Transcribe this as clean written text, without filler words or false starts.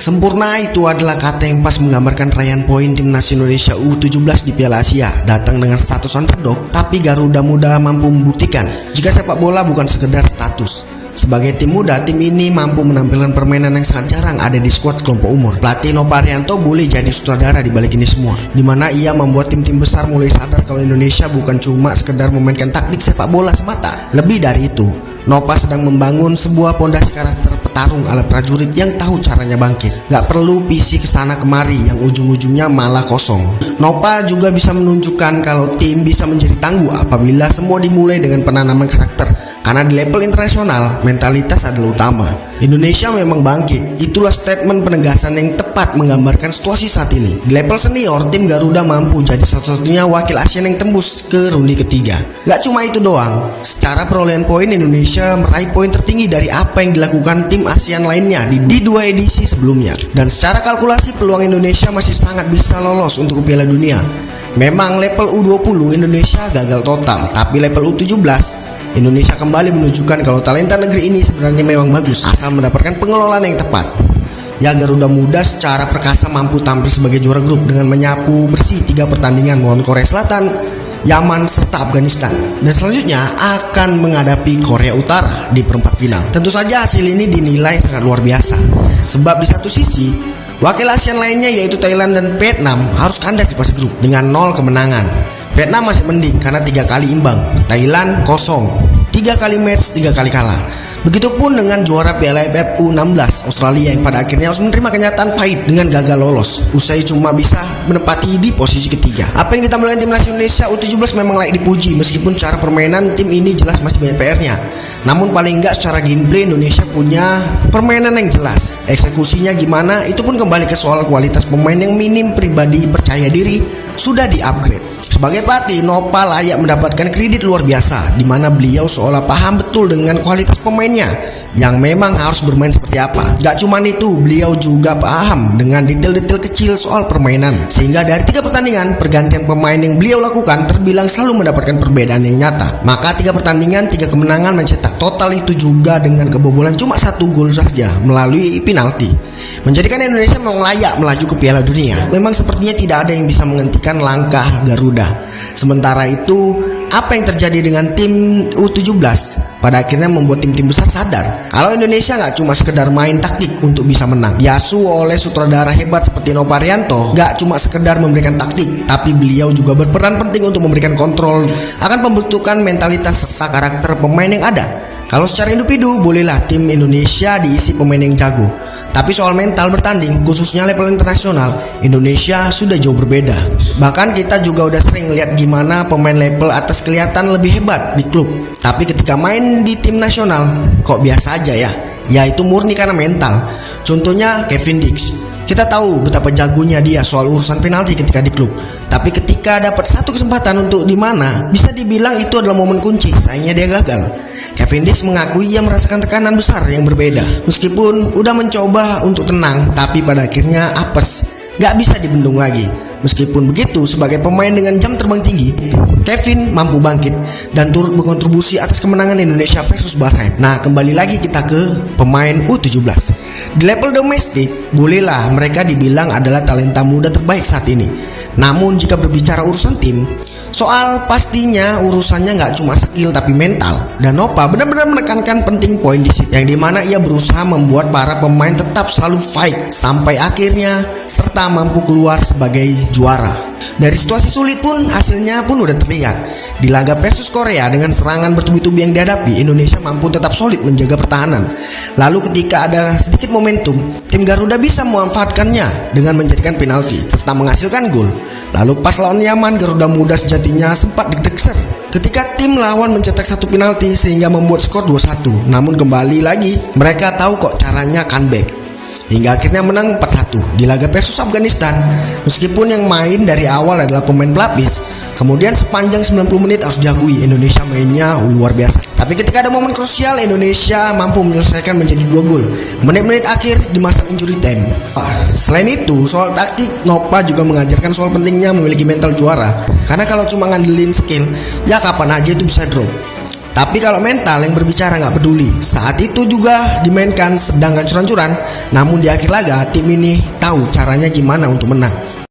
Sempurna itu adalah kata yang pas menggambarkan raihan poin timnas Indonesia U17 di Piala Asia. Datang dengan status underdog, tapi Garuda Muda mampu membuktikan jika sepak bola bukan sekedar status. Sebagai tim muda, tim ini mampu menampilkan permainan yang sangat jarang ada di skuad kelompok umur. Pelatih Nova Arianto boleh jadi sutradara di balik ini semua, di mana ia membuat tim-tim besar mulai sadar kalau Indonesia bukan cuma sekedar memainkan taktik sepak bola semata. Lebih dari itu, Nova sedang membangun sebuah pondasi karakter petarung ala prajurit yang tahu caranya bangkit. Gak perlu visi kesana kemari yang ujung-ujungnya malah kosong. Nova juga bisa menunjukkan kalau tim bisa menjadi tangguh apabila semua dimulai dengan penanaman karakter. Karena di level internasional, mentalitas adalah utama. Indonesia memang bangkit. Itulah statement penegasan yang tepat menggambarkan situasi saat ini. Di level senior, tim Garuda mampu jadi satu-satunya wakil ASEAN yang tembus ke rundi ketiga. Gak cuma itu doang, secara perolehan poin Indonesia meraih poin tertinggi dari apa yang dilakukan tim ASEAN lainnya di dua edisi sebelumnya. Dan secara kalkulasi peluang Indonesia masih sangat bisa lolos untuk ke Piala Dunia. Memang level U20 Indonesia gagal total, tapi level U17 Indonesia kembali menunjukkan kalau talenta negeri ini sebenarnya memang bagus asal mendapatkan pengelolaan yang tepat. Ya, Garuda Muda secara perkasa mampu tampil sebagai juara grup dengan menyapu bersih 3 pertandingan melawan Korea Selatan, Yaman serta Afghanistan, dan selanjutnya akan menghadapi Korea Utara di perempat final. Tentu saja hasil ini dinilai sangat luar biasa, sebab di satu sisi wakil ASEAN lainnya yaitu Thailand dan Vietnam harus kandas di fase grup dengan 0 kemenangan. Vietnam masih mending karena 3 kali imbang, Thailand kosong, 3 kali match 3 kali kalah. Begitupun dengan juara Piala AFF U16 Australia yang pada akhirnya harus menerima kenyataan pahit dengan gagal lolos, usai cuma bisa menempati di posisi ketiga. Apa yang ditampilkan timnas Indonesia U17 memang layak dipuji, meskipun cara permainan tim ini jelas masih banyak PR-nya. Namun paling enggak secara gameplay Indonesia punya permainan yang jelas. Eksekusinya gimana itu pun kembali ke soal kualitas pemain yang minim pribadi percaya diri sudah di-upgrade. Sebagai pelatih, Nova layak mendapatkan kredit luar biasa, di mana beliau seolah paham betul dengan kualitas pemainnya yang memang harus bermain seperti apa. Gak cuma itu, beliau juga paham dengan detail-detail kecil soal permainan, sehingga dari 3 pertandingan pergantian pemain yang beliau lakukan terbilang selalu mendapatkan perbedaan yang nyata. Maka 3 pertandingan 3 kemenangan mencetak total itu juga dengan kebobolan cuma 1 gol saja melalui penalti, menjadikan Indonesia memang layak melaju ke Piala Dunia. Memang sepertinya tidak ada yang bisa menghentikan langkah Garuda. Sementara itu, apa yang terjadi dengan tim U17 pada akhirnya membuat tim-tim besar sadar kalau Indonesia nggak cuma sekedar main taktik untuk bisa menang. Diasuh oleh sutradara hebat seperti Nova Arianto, nggak cuma sekedar memberikan taktik, tapi beliau juga berperan penting untuk memberikan kontrol akan pembentukan mentalitas serta karakter pemain yang ada. Kalau secara individu, bolehlah tim Indonesia diisi pemain yang jago, tapi soal mental bertanding, khususnya level internasional, Indonesia sudah jauh berbeda. Bahkan kita juga udah sering lihat gimana pemain level atas kelihatan lebih hebat di klub, tapi ketika main di tim nasional, kok biasa aja ya. Yaitu murni karena mental. Contohnya Kevin Dix. Kita tahu betapa jagonya dia soal urusan penalti ketika di klub, tapi ketika dapat satu kesempatan untuk di mana bisa dibilang itu adalah momen kunci, sayangnya dia gagal. Kevin Dix mengakui ia merasakan tekanan besar yang berbeda. Meskipun udah mencoba untuk tenang, tapi pada akhirnya apes, gak bisa dibendung lagi. Meskipun begitu, sebagai pemain dengan jam terbang tinggi, Kevin mampu bangkit dan turut berkontribusi atas kemenangan Indonesia versus Bahrain. Nah, kembali lagi kita ke pemain U17. Di level domestik, bolehlah mereka dibilang adalah talenta muda terbaik saat ini. Namun jika berbicara urusan tim, soal pastinya urusannya nggak cuma skill tapi mental. Dan Nova benar-benar menekankan penting poin di situ, yang dimana ia berusaha membuat para pemain tetap selalu fight sampai akhirnya serta mampu keluar sebagai juara. Dari situasi sulit pun hasilnya pun udah terlihat. Di laga versus Korea dengan serangan bertubi-tubi yang dihadapi, Indonesia mampu tetap solid menjaga pertahanan. Lalu ketika ada sedikit momentum, tim Garuda bisa memanfaatkannya dengan menjadikan penalti serta menghasilkan gol. Lalu pas lawan Yaman, Garuda Muda sejatinya sempat deg-degser ketika tim lawan mencetak 1 penalti sehingga membuat skor 2-1. Namun kembali lagi mereka tahu kok caranya comeback, hingga akhirnya menang 4-1 di laga versus Afghanistan. Meskipun yang main dari awal adalah pemain pelapis, kemudian sepanjang 90 menit harus diakui Indonesia mainnya luar biasa. Tapi ketika ada momen krusial, Indonesia mampu menyelesaikan menjadi 2 gol menit-menit akhir di masa injury time. Selain itu, soal taktik, Nova juga mengajarkan soal pentingnya memiliki mental juara. Karena kalau cuma ngandelin skill, ya kapan aja itu bisa drop. Tapi kalau mental yang berbicara nggak peduli. Saat itu juga dimainkan sedang hancur-hancuran, namun di akhir laga tim ini tahu caranya gimana untuk menang.